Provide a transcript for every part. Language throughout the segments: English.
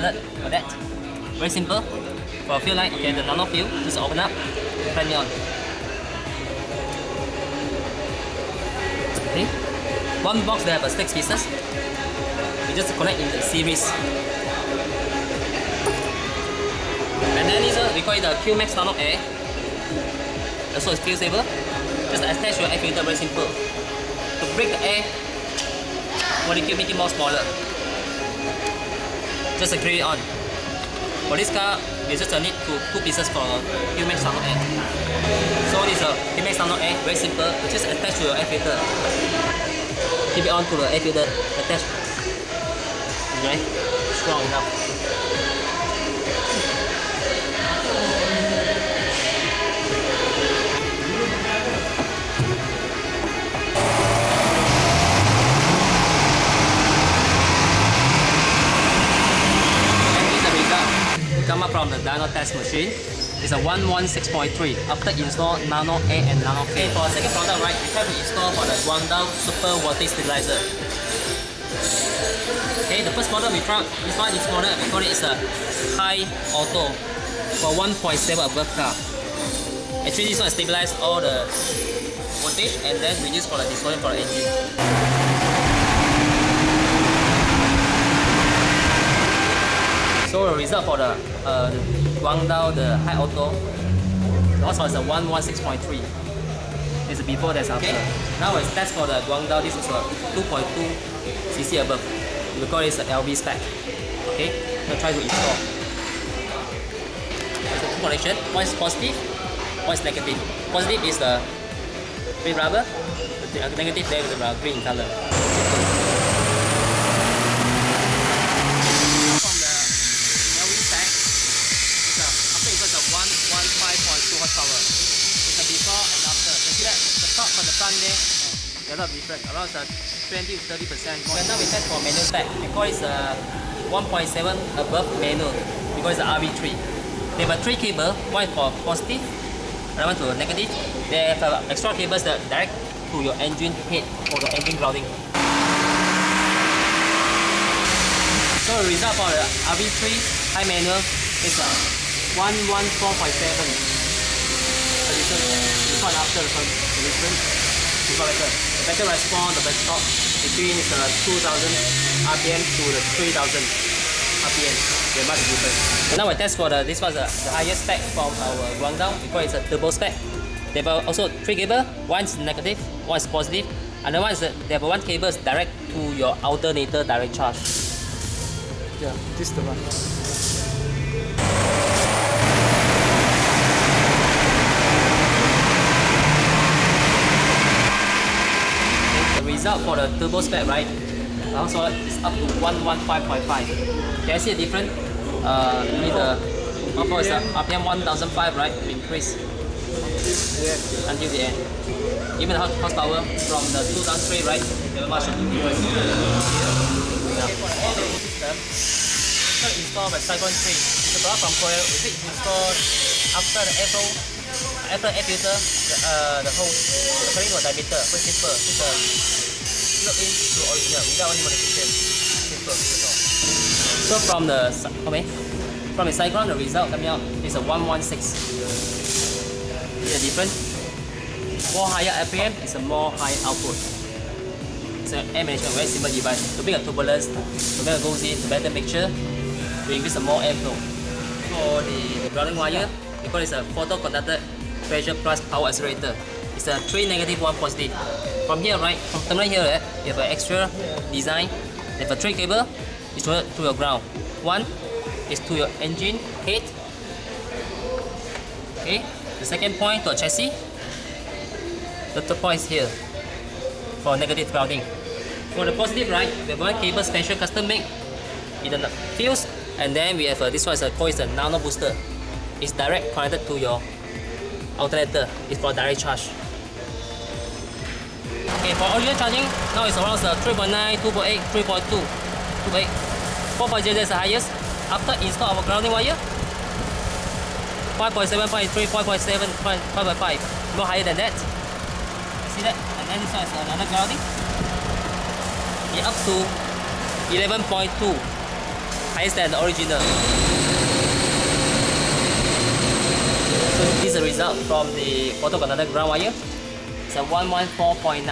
outlet for that. Very simple. For a fuel line, okay, the Nano Fuel, just open up, turn it on. Okay. One box they have 6 pieces. We just connect in the series. And then this we call it the Qmax Nano Air. Also it's fuel saver. Just attach your air filter, very simple. To break the air molecule, make it more smaller. Just screw it on. For this car, we just need 2 pieces for Qmax Nano Air. So this is a Qmax Nano Air, very simple. You just attach to your air filter. Keep it on to the air filter, attach. Okay, strong enough. Come up from the dyno test machine. It's a 116.3 after install Nano Air and Nano Fuel. For the second product, right, we try to install for the Guangdao super voltage stabilizer. Okay, the first model we tried, this model we call it is a high auto for 1.7 above car. Actually this one stabilize all the voltage and then we use for the distortion for the engine. So the result for the Guangdao, the high auto, the also is a 116.3. This is before, that's after. Okay. Now it's test for the Guangdao. This is a 2.2 cc above. We call it an LV spec. Okay, now try to install. There's the two connection. One is positive, one is negative. Positive is the red rubber. The negative there is the green color. Horsepower. It's a before and after. You see that the top on the front there, a lot different, around 20 to 30% more. Now we test for manual spec. We call it 1.7 above manual. We call it the RV3. They have 3 cables, one for positive, another one to negative. They have extra cables that direct to your engine head for the engine grounding. So the result for the RV3 high manual is 114.7. Before and after the difference, the better response, the better torque between 2000 RPM to the 3000 RPM. Very much different. So now we test for this was the highest spec from our Guangdao. We call it a turbo spec. They have also 3 cables. One is negative, one is positive, and the one is they have 1 cable direct to your alternator direct charge. Yeah, this is the one. Result for the turbo spec, right? Also it's up to 115.5. Can you see the difference? With the RPM 1005, right? To increase until the end. Even the horsepower from the 2003, right? Very much difference. System installed by Cyclone 3. It's a product from Korea. Is it installed after the air filter, the hose, the current or diameter, very simple. It's a plug in to original without any modification. Simple. So from the Cyclone, the result coming out is a 116. See the difference? More higher RPM is a more high output. It's an air management, very simple device. To bring a turbulence, the better goes in, the better mixture, to increase the more airflow. For the grounding wire, we call it a photo-conducted pressure plus power accelerator. It's a 3 negative, 1 positive. From here, right, from terminal here, you have an extra design. You have a 3 cable, it's to your ground. 1 is to your engine head. Okay, the second point to a chassis. The third point is here for negative grounding. For the positive, right, we have 1 cable special custom made in the fuse, and then we have this one is called the Nano booster. It's direct connected to your alternator. It's for direct charge. Okay, for original charging, now it's around 3.9, 2.8, 3.2, 2.8, 4.0 is the highest. After install our grounding wire, 5.7, 5.3, 5.7, 5.5, more higher than that. See that? And then this one is another grounding. Yeah, up to 11.2. higher than the original. So this is the result from the photo-conducted ground wire. It's a 114.9.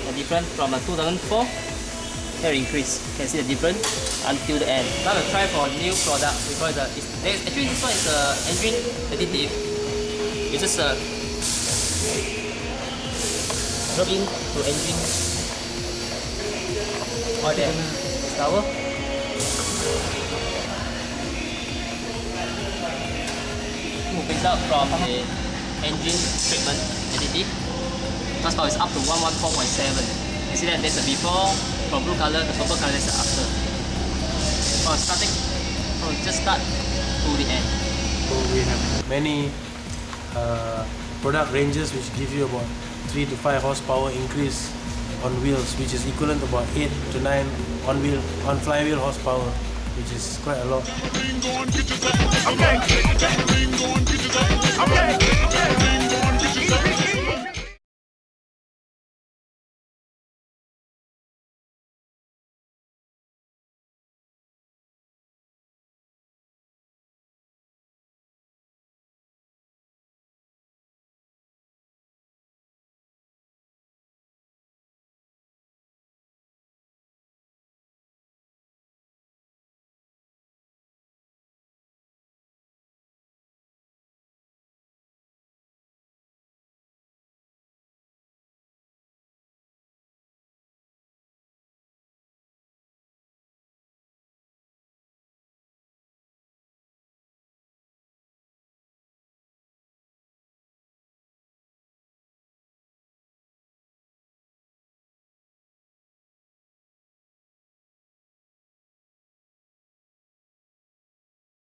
The difference from a 2004. Here increase. You can see the difference until the end. Now we'll try for a new product. We call it actually this one is engine additive. You just plug in to engine oil there. Tower. Moving out from the engine treatment additive. First power is up to 114.7. You see that there's a before, from blue color, the purple color is the after. Starting, just start to the end. So we have many product ranges which give you about 3 to 5 horsepower increase on wheels, which is equivalent to about 8 to 9 on flywheel horsepower, which is quite a lot. Okay.